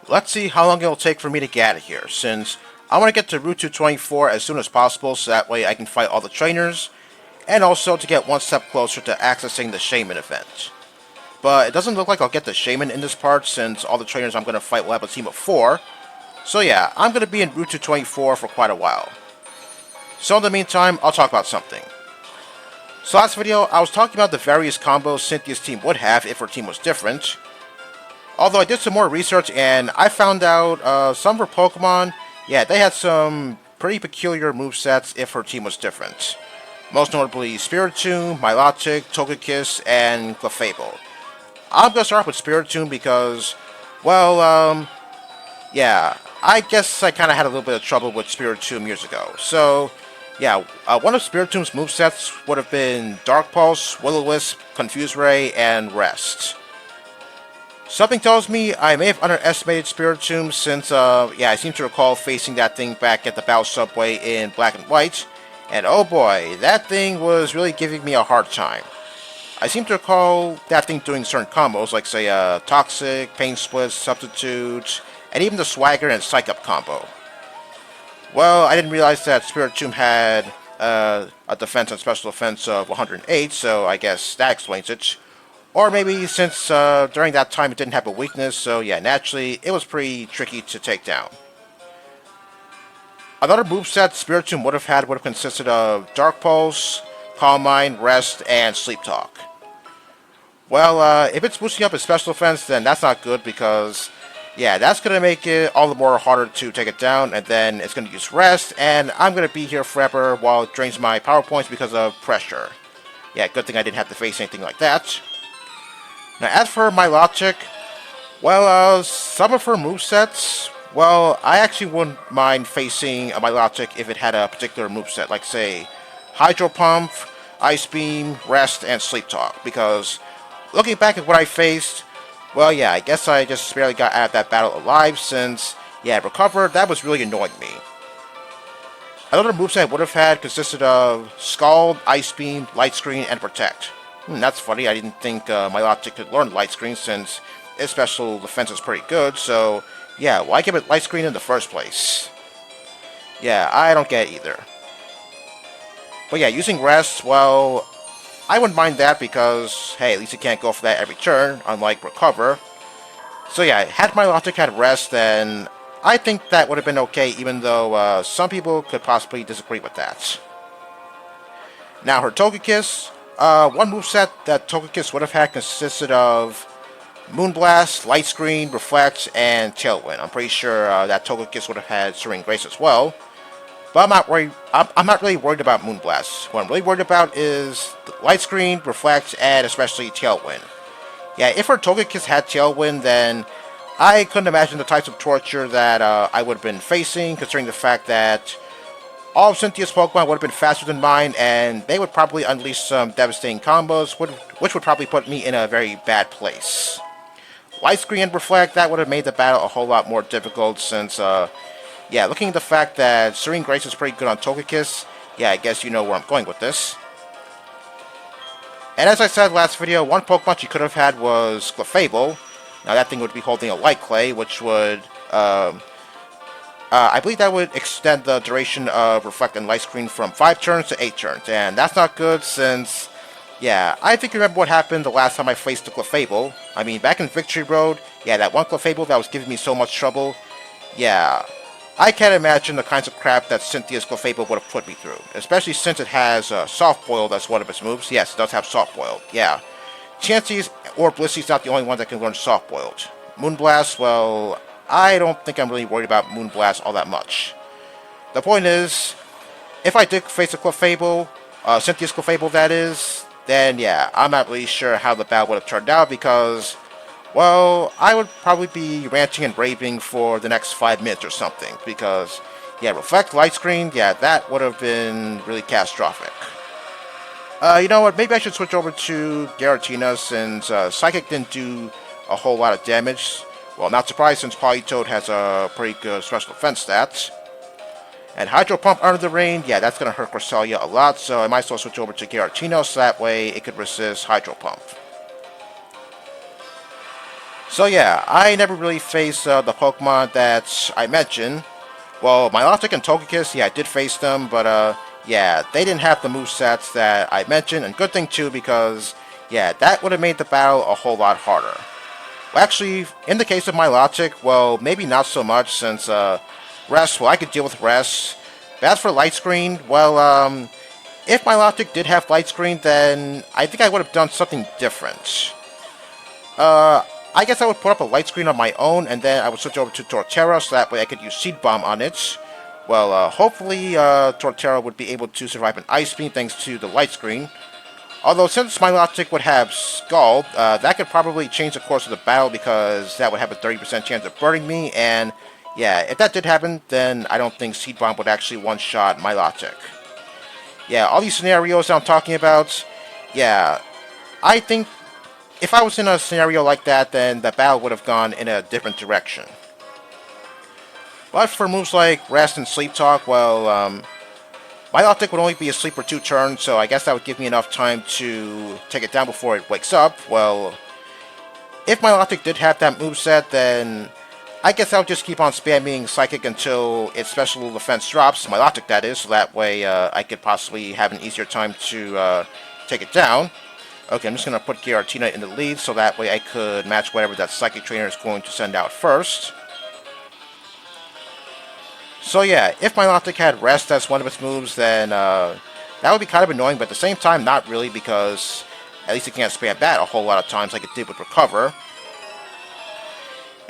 Let's see how long it'll take for me to get out of here, since I want to get to Route 224 as soon as possible so that way I can fight all the trainers, and also to get one step closer to accessing the Shaman event. But it doesn't look like I'll get the Shaman in this part since all the trainers I'm going to fight will have a team of 4, so yeah, I'm going to be in Route 224 for quite a while. So in the meantime, I'll talk about something. So last video, I was talking about the various combos Cynthia's team would have if her team was different. Although I did some more research and I found out some of her Pokemon, yeah, they had some pretty peculiar movesets if her team was different. Most notably Spiritomb, Milotic, Togekiss, and Clefable. I'm going to start off with Spiritomb because, well, yeah, I guess I kind of had a little bit of trouble with Spiritomb years ago. So, yeah, one of Spiritomb's movesets would have been Dark Pulse, Will-O-Wisp, Confuse Ray, and Rest. Something tells me I may have underestimated Spiritomb since, yeah, I seem to recall facing that thing back at the Battle Subway in Black and White, and oh boy, that thing was really giving me a hard time. I seem to recall that thing doing certain combos, like say, Toxic, Pain Split, Substitute, and even the Swagger and Psych Up combo. Well, I didn't realize that Spiritomb had a defense and special defense of 108, so I guess that explains it. Or maybe since during that time it didn't have a weakness, so yeah, naturally it was pretty tricky to take down. Another moveset Spiritomb would have consisted of Dark Pulse, Calm Mind, Rest, and Sleep Talk. Well, if it's boosting up its special defense, then that's not good because, yeah, that's going to make it all the more harder to take it down, and then it's going to use Rest, and I'm going to be here forever while it drains my power points because of pressure. Yeah, good thing I didn't have to face anything like that. Now, as for Milotic, well, some of her movesets, well, I actually wouldn't mind facing a Milotic if it had a particular moveset, like, say, Hydro Pump, Ice Beam, Rest, and Sleep Talk, because looking back at what I faced, well, yeah, I guess I just barely got out of that battle alive since, yeah, Recover, that was really annoying me. Another moveset I would have had consisted of Scald, Ice Beam, Light Screen, and Protect. That's funny, I didn't think Milotic could learn Light Screen since its special defense is pretty good, so yeah, why give it Light Screen in the first place? Yeah, I don't get it either. But yeah, using Rest, well, I wouldn't mind that because, hey, at least you can't go for that every turn, unlike Recover. So yeah, had Milotic had Rest, then I think that would have been okay, even though some people could possibly disagree with that. Now, her Togekiss, one moveset that Togekiss would have had consisted of Moonblast, Light Screen, Reflect, and Tailwind. I'm pretty sure that Togekiss would have had Serene Grace as well. But I'm not worried. I'm not really worried about Moonblast. What I'm really worried about is Light Screen, Reflect, and especially Tailwind. Yeah, if her Togekiss had Tailwind, then I couldn't imagine the types of torture that I would have been facing, considering the fact that all of Cynthia's Pokemon would have been faster than mine, and they would probably unleash some devastating combos, which would probably put me in a very bad place. Light Screen and Reflect, that would have made the battle a whole lot more difficult since, yeah, looking at the fact that Serene Grace is pretty good on Togekiss, yeah, I guess you know where I'm going with this. And as I said last video, one Pokemon she could have had was Clefable. Now that thing would be holding a Light Clay, which would, I believe that would extend the duration of Reflect and Light Screen from 5 turns to 8 turns, and that's not good since, yeah, I think you remember what happened the last time I faced the Clefable. I mean, back in Victory Road, yeah, that one Clefable that was giving me so much trouble, yeah, I can't imagine the kinds of crap that Cynthia's Clefable would have put me through, especially since it has Soft Boiled as one of its moves. Yes, it does have Soft Boiled, yeah. Chansey's or Blissey's not the only one that can learn Soft Boiled. Moonblast, well, I don't think I'm really worried about Moonblast all that much. The point is, if I did face a Clefable, Cynthia's Clefable that is, then yeah, I'm not really sure how the battle would have turned out because, well, I would probably be ranting and raving for the next 5 minutes or something because, yeah, Reflect, Light Screen, yeah, that would have been really catastrophic. You know what, maybe I should switch over to Giratina since Psychic didn't do a whole lot of damage. Well, not surprised since Politoed has a pretty good special defense stats. And Hydro Pump under the rain, yeah, that's going to hurt Cresselia a lot, so I might as well switch over to Giratina so that way it could resist Hydro Pump. So yeah, I never really faced the Pokemon that I mentioned. Well, Milotic and Togekiss, yeah, I did face them, but yeah, they didn't have the movesets that I mentioned, and good thing too, because yeah, that would have made the battle a whole lot harder. Well, actually, in the case of Milotic, well, maybe not so much, since Rest, well, I could deal with Rest. But as for Light Screen, well, if Milotic did have Light Screen, then I think I would have done something different. I guess I would put up a light screen on my own, and then I would switch over to Torterra, so that way I could use Seed Bomb on it. Well, hopefully Torterra would be able to survive an Ice Beam thanks to the light screen. Although since Milotic would have Scald, that could probably change the course of the battle because that would have a 30% chance of burning me, and yeah, if that did happen, then I don't think Seed Bomb would actually one-shot Milotic. Yeah, all these scenarios I'm talking about, yeah, I think if I was in a scenario like that, then the battle would have gone in a different direction. But for moves like Rest and Sleep Talk, well, Milotic would only be asleep for 2 turns, so I guess that would give me enough time to take it down before it wakes up. Well, if Milotic did have that moveset, then I guess I would just keep on spamming Psychic until its special defense drops, Milotic that is, so that way I could possibly have an easier time to take it down. Okay, I'm just going to put Giratina in the lead so that way I could match whatever that Psychic Trainer is going to send out first. So yeah, if Milotic had Rest as one of its moves, then that would be kind of annoying, but at the same time, not really, because at least it can't spam that a whole lot of times like it did with Recover.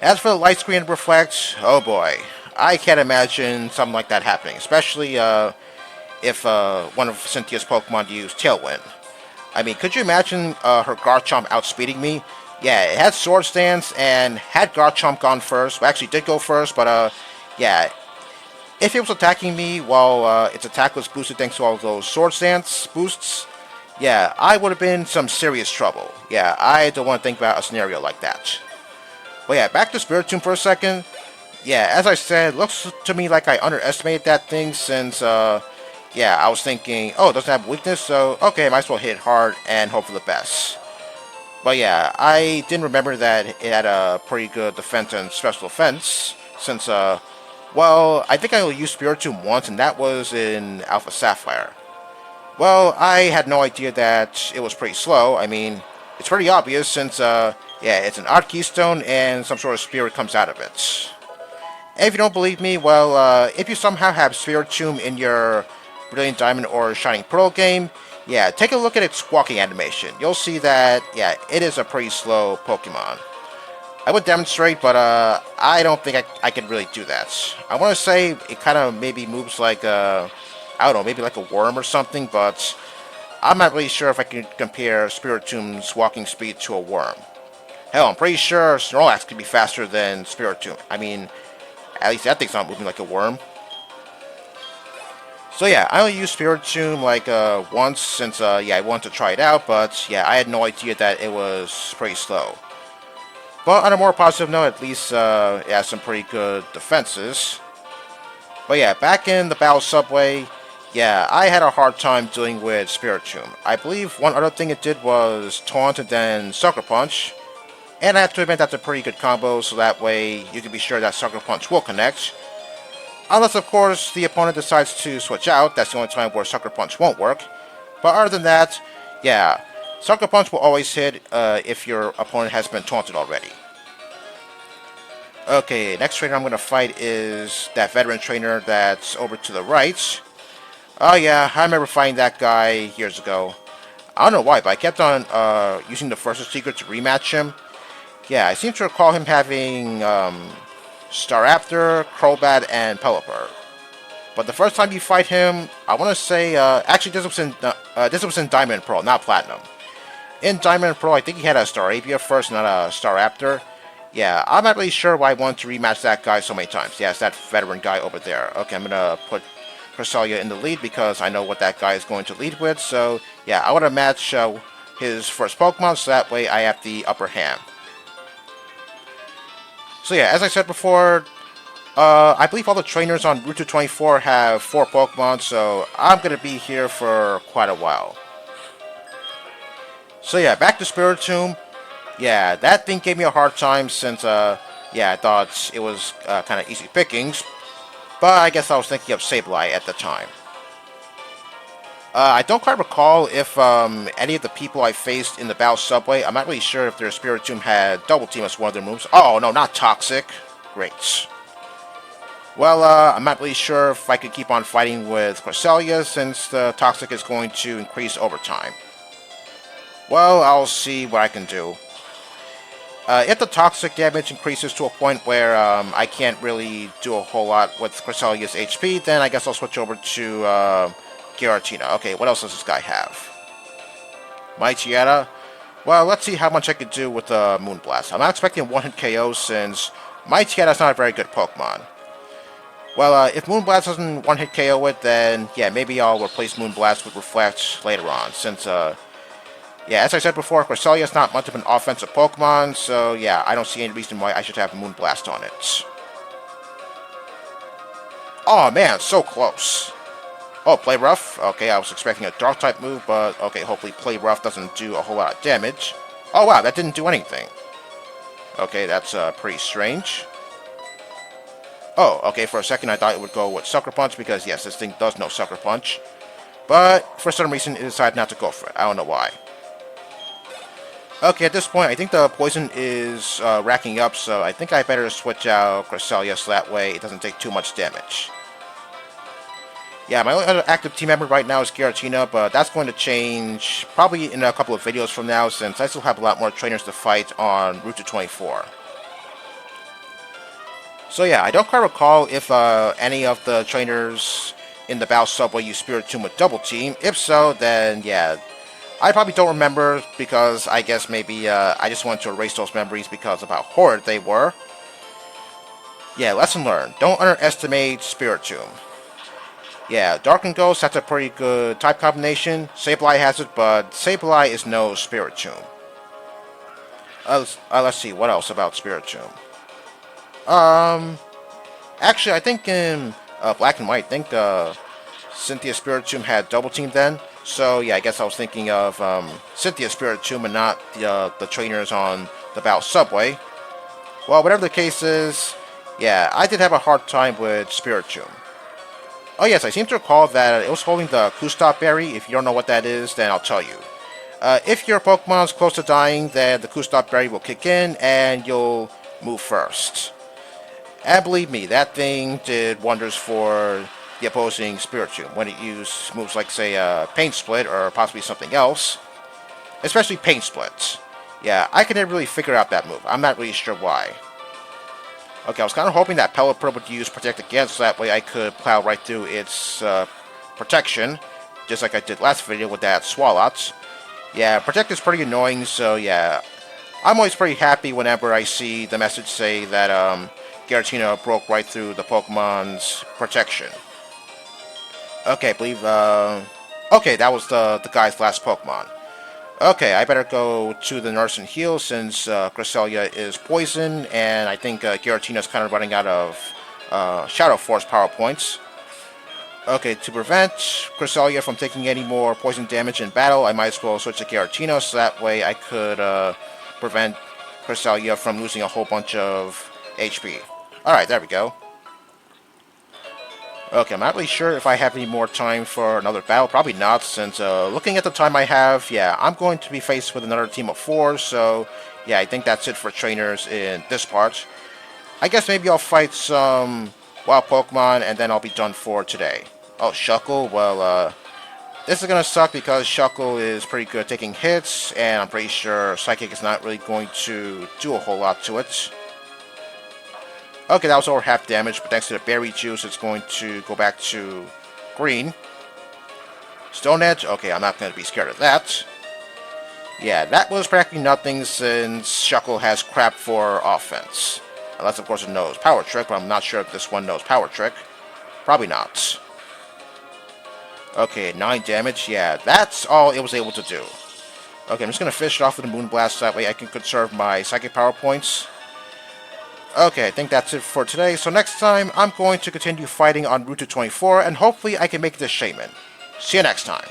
As for the Light Screen and Reflect, oh boy, I can't imagine something like that happening, especially if one of Cynthia's Pokemon used Tailwind. I mean, could you imagine her Garchomp outspeeding me? Yeah, it had Sword Stance, and had Garchomp gone first, well, actually did go first, but yeah, if it was attacking me while its attack was boosted thanks to all those Sword Stance boosts, yeah, I would have been in some serious trouble. Yeah, I don't want to think about a scenario like that. But yeah, back to Spiritomb for a second. Yeah, as I said, it looks to me like I underestimated that thing since, yeah, I was thinking, oh, it doesn't have weakness, so okay, might as well hit hard and hope for the best. But yeah, I didn't remember that it had a pretty good defense and special defense, since, well, I think I only used Spiritomb once, and that was in Alpha Sapphire. Well, I had no idea that it was pretty slow. I mean, it's pretty obvious since, yeah, it's an odd keystone and some sort of spirit comes out of it. And if you don't believe me, well, if you somehow have Spiritomb in your Brilliant Diamond or Shining Pearl game, yeah, take a look at its walking animation. You'll see that, yeah, it is a pretty slow Pokemon. I would demonstrate, but I don't think I can really do that. I want to say it kind of maybe moves like I don't know, maybe like a worm or something, but I'm not really sure if I can compare Spiritomb's walking speed to a worm. Hell, I'm pretty sure Snorlax could be faster than Spiritomb. I mean, at least that thing's not moving like a worm. So yeah, I only used Spiritomb like once since yeah, I wanted to try it out, but yeah, I had no idea that it was pretty slow. But on a more positive note, at least it has some pretty good defenses. But yeah, back in the Battle Subway, yeah, I had a hard time dealing with Spiritomb. I believe one other thing it did was Taunt and then Sucker Punch. And I have to admit that's a pretty good combo, so that way you can be sure that Sucker Punch will connect. Unless, of course, the opponent decides to switch out. That's the only time where Sucker Punch won't work. But other than that, yeah, Sucker Punch will always hit if your opponent has been taunted already. Okay, next trainer I'm going to fight is that veteran trainer that's over to the right. Oh yeah, I remember fighting that guy years ago. I don't know why, but I kept on using the Versus Secret to rematch him. Yeah, I seem to recall him having Staraptor, Crobat, and Pelipper. But the first time you fight him, I want to say, actually this was in Diamond and Pearl, not Platinum. In Diamond and Pearl, I think he had a Staravia first, not a Staraptor. Yeah, I'm not really sure why I wanted to rematch that guy so many times. Yeah, it's that veteran guy over there. Okay, I'm going to put Cresselia in the lead because I know what that guy is going to lead with. So, yeah, I want to match his first Pokemon, so that way I have the upper hand. So yeah, as I said before, I believe all the trainers on Route to 24 have 4 Pokemon, so I'm going to be here for quite a while. So yeah, back to Spiritomb. Yeah, that thing gave me a hard time since, yeah, I thought it was kind of easy pickings, but I guess I was thinking of Sableye at the time. I don't quite recall if any of the people I faced in the Battle Subway, I'm not really sure if their Spiritomb had Double Team as one of their moves. Oh, no, not Toxic. Great. Well, I'm not really sure if I could keep on fighting with Cresselia since the Toxic is going to increase over time. Well, I'll see what I can do. If the Toxic damage increases to a point where I can't really do a whole lot with Cresselia's HP, then I guess I'll switch over to Giratina. Okay, what else does this guy have? Mightyetta. Well, let's see how much I could do with Moonblast. I'm not expecting a one-hit KO since Mightyetta not a very good Pokemon. Well, if Moonblast doesn't one-hit KO it, then yeah, maybe I'll replace Moonblast with Reflect later on, since, yeah, as I said before, Cresselia is not much of an offensive Pokemon, so yeah, I don't see any reason why I should have Moonblast on it. Oh man, so close. Oh, Play Rough? Okay, I was expecting a Dark-type move, but okay, hopefully Play Rough doesn't do a whole lot of damage. Oh wow, that didn't do anything. Okay, that's pretty strange. Oh, okay, for a second I thought it would go with Sucker Punch, because yes, this thing does know Sucker Punch. But, for some reason, it decided not to go for it. I don't know why. Okay, at this point, I think the poison is racking up, so I think I better switch out Cresselia so that way it doesn't take too much damage. Yeah, my only other active team member right now is Giratina, but that's going to change probably in a couple of videos from now, since I still have a lot more trainers to fight on Route to 24. So yeah, I don't quite recall if any of the trainers in the Battle Subway use Spiritomb with Double Team. If so, then yeah, I probably don't remember because I guess maybe I just wanted to erase those memories because of how horrid they were. Yeah, lesson learned. Don't underestimate Spiritomb. Yeah, Dark and Ghost, that's a pretty good type combination. Sableye has it, but Sableye is no Spiritomb. Let's see, what else about Spiritomb? Actually, I think in Black and White, I think Cynthia Spiritomb had Double Team then. So yeah, I guess I was thinking of Cynthia Spiritomb and not the trainers on the Battle Subway. Well, whatever the case is, yeah, I did have a hard time with Spiritomb. Oh yes, I seem to recall that it was holding the Kustop Berry. If you don't know what that is, then I'll tell you. If your Pokemon is close to dying, then the Kustop Berry will kick in and you'll move first. And believe me, that thing did wonders for the opposing Spiritomb when it used moves like, say, Pain Split or possibly something else. Especially Pain Split. Yeah, I can never really figure out that move. I'm not really sure why. Okay, I was kind of hoping that Pelipper would use Protect Again, so that way I could plow right through its protection, just like I did last video with that Swalot. Yeah, Protect is pretty annoying, so yeah, I'm always pretty happy whenever I see the message say that Giratina broke right through the Pokemon's protection. Okay, I believe, okay, that was the guy's last Pokemon. Okay, I better go to the nurse and heal since Cresselia is poison, and I think Giratina's kind of running out of Shadow Force power points. Okay, to prevent Cresselia from taking any more poison damage in battle, I might as well switch to Giratina, so that way I could prevent Cresselia from losing a whole bunch of HP. Alright, there we go. Okay, I'm not really sure if I have any more time for another battle. Probably not, since looking at the time I have, yeah, I'm going to be faced with another team of 4, so yeah, I think that's it for trainers in this part. I guess maybe I'll fight some wild Pokemon, and then I'll be done for today. Oh, Shuckle, well, this is going to suck because Shuckle is pretty good at taking hits, and I'm pretty sure Psychic is not really going to do a whole lot to it. Okay, that was over half damage, but thanks to the berry juice, it's going to go back to green. Stone Edge? Okay, I'm not going to be scared of that. Yeah, that was practically nothing since Shuckle has crap for offense. Unless, of course, it knows Power Trick, but I'm not sure if this one knows Power Trick. Probably not. Okay, 9 damage. Yeah, that's all it was able to do. Okay, I'm just going to finish it off with a Moonblast, so that way I can conserve my Psychic Power Points. Okay, I think that's it for today. So next time, I'm going to continue fighting on Route to 24, and hopefully I can make it to Shaman. See you next time.